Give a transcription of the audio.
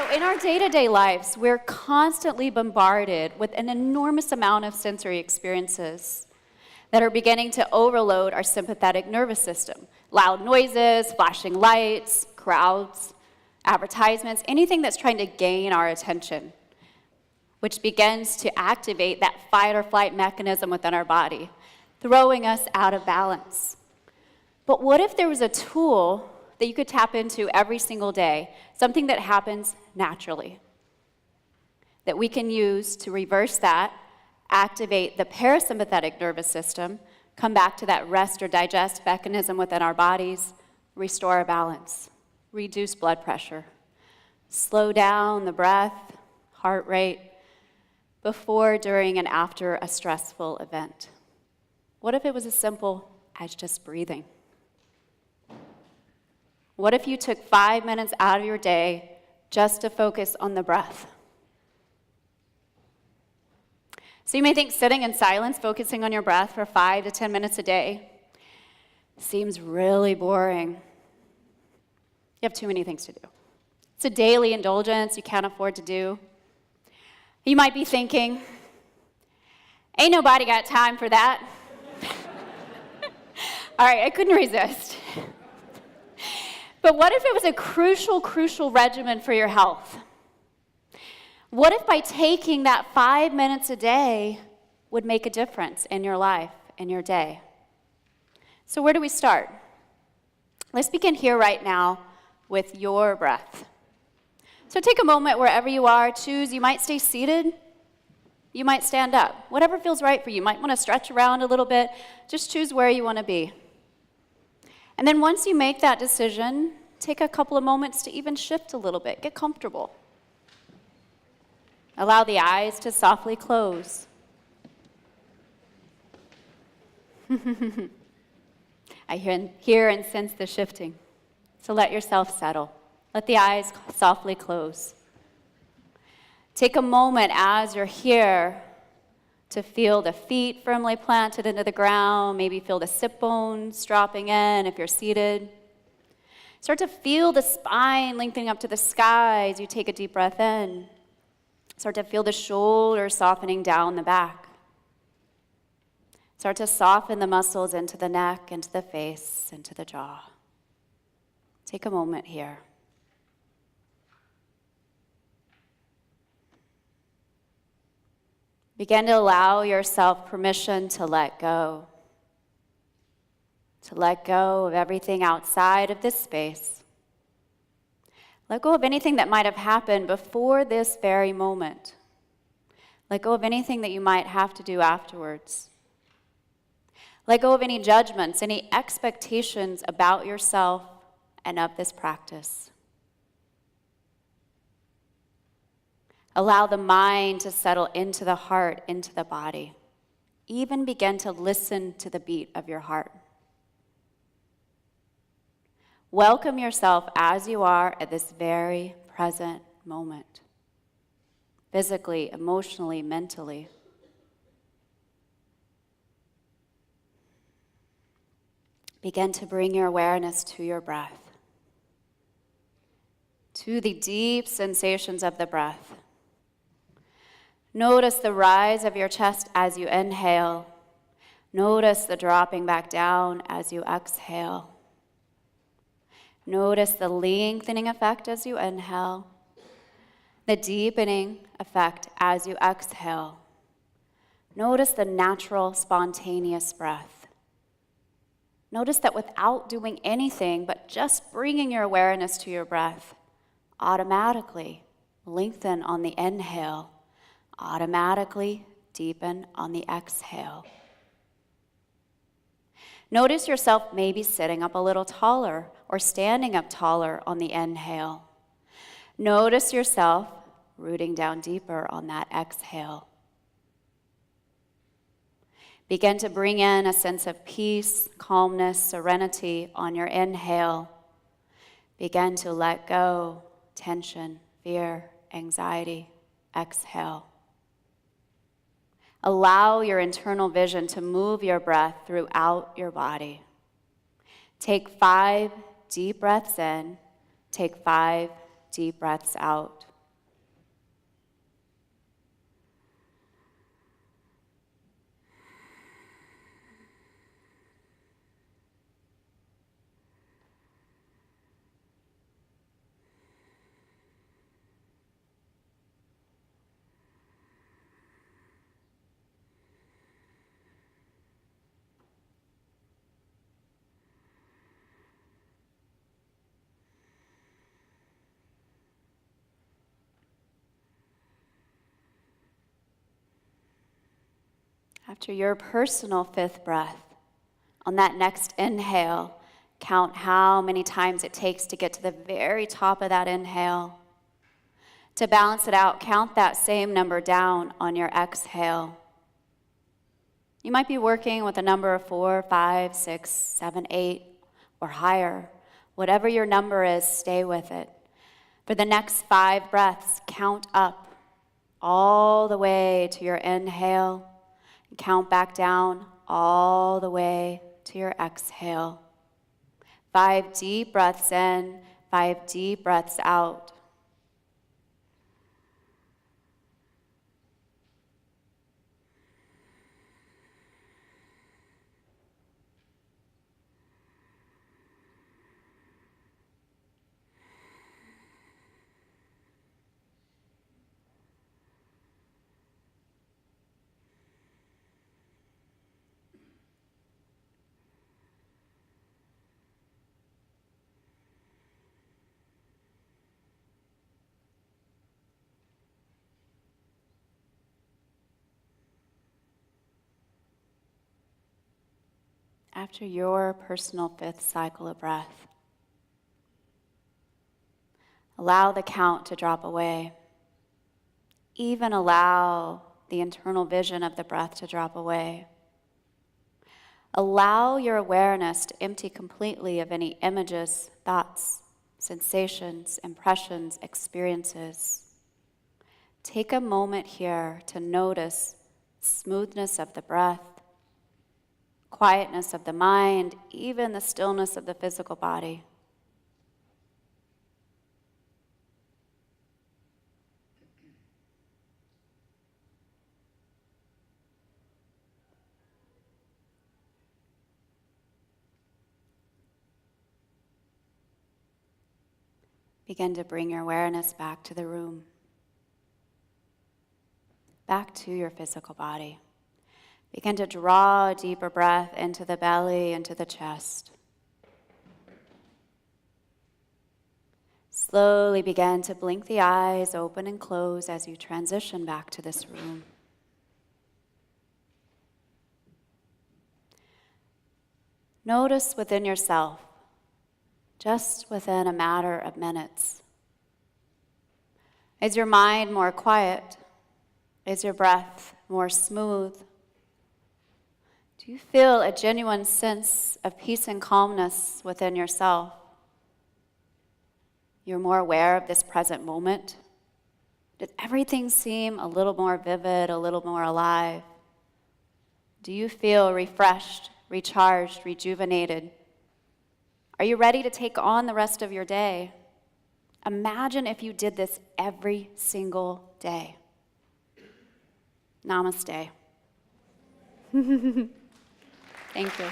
So in our day-to-day lives, we're constantly bombarded with an enormous amount of sensory experiences that are beginning to overload our sympathetic nervous system. Loud noises, flashing lights, crowds, advertisements, anything that's trying to gain our attention, which begins to activate that fight or flight mechanism within our body, throwing us out of balance. But what if there was a tool that you could tap into every single day, something that happens naturally, that we can use to reverse that, activate the parasympathetic nervous system, come back to that rest or digest mechanism within our bodies, restore our balance, reduce blood pressure, slow down the breath, heart rate, before, during, and after a stressful event? What if it was as simple as just breathing? What if you took 5 minutes out of your day just to focus on the breath? So you may think sitting in silence, focusing on your breath for 5 to 10 minutes a day seems really boring. You have too many things to do. It's a daily indulgence you can't afford to do. You might be thinking, ain't nobody got time for that. All right, I couldn't resist. But what if it was a crucial regimen for your health? What if by taking that 5 minutes a day would make a difference in your life, in your day? So where do we start? Let's begin here right now with your breath. So take a moment wherever you are, choose. You might stay seated, you might stand up. Whatever feels right for you. You might want to stretch around a little bit. Just choose where you want to be. And then once you make that decision, take a couple of moments to even shift a little bit. Get comfortable. Allow the eyes to softly close. I hear and sense the shifting. So let yourself settle. Let the eyes softly close. Take a moment as you're here to feel the feet firmly planted into the ground, maybe feel the sit bones dropping in if you're seated. Start to feel the spine lengthening up to the sky as you take a deep breath in. Start to feel the shoulders softening down the back. Start to soften the muscles into the neck, into the face, into the jaw. Take a moment here. Begin to allow yourself permission to let go. To let go of everything outside of this space. Let go of anything that might have happened before this very moment. Let go of anything that you might have to do afterwards. Let go of any judgments, any expectations about yourself and of this practice. Allow the mind to settle into the heart, into the body. Even begin to listen to the beat of your heart. Welcome yourself as you are at this very present moment. Physically, emotionally, mentally. Begin to bring your awareness to your breath. To the deep sensations of the breath. Notice the rise of your chest as you inhale. Notice the dropping back down as you exhale. Notice the lengthening effect as you inhale. The deepening effect as you exhale. Notice the natural, spontaneous breath. Notice that without doing anything but just bringing your awareness to your breath, automatically lengthen on the inhale. Automatically deepen on the exhale. Notice yourself maybe sitting up a little taller or standing up taller on the inhale. Notice yourself rooting down deeper on that exhale. Begin to bring in a sense of peace, calmness, serenity on your inhale. Begin to let go tension, fear, anxiety. Exhale. Allow your internal vision to move your breath throughout your body. Take 5 deep breaths in. Take 5 deep breaths out. After your personal 5th breath, on that next inhale, count how many times it takes to get to the very top of that inhale. To balance it out, count that same number down on your exhale. You might be working with a number of 4, 5, 6, 7, 8, or higher. Whatever your number is, stay with it. For the next 5 breaths, count up all the way to your inhale, and count back down all the way to your exhale. 5 deep breaths in, 5 deep breaths out. After your personal 5th cycle of breath, allow the count to drop away. Even allow the internal vision of the breath to drop away. Allow your awareness to empty completely of any images, thoughts, sensations, impressions, experiences. Take a moment here to notice smoothness of the breath, quietness of the mind, even the stillness of the physical body. Begin to bring your awareness back to the room, back to your physical body. Begin to draw a deeper breath into the belly, into the chest. Slowly begin to blink the eyes, open and close as you transition back to this room. Notice within yourself, just within a matter of minutes. Is your mind more quiet? Is your breath more smooth? Do you feel a genuine sense of peace and calmness within yourself? You're more aware of this present moment? Does everything seem a little more vivid, a little more alive? Do you feel refreshed, recharged, rejuvenated? Are you ready to take on the rest of your day? Imagine if you did this every single day. Namaste. Thank you.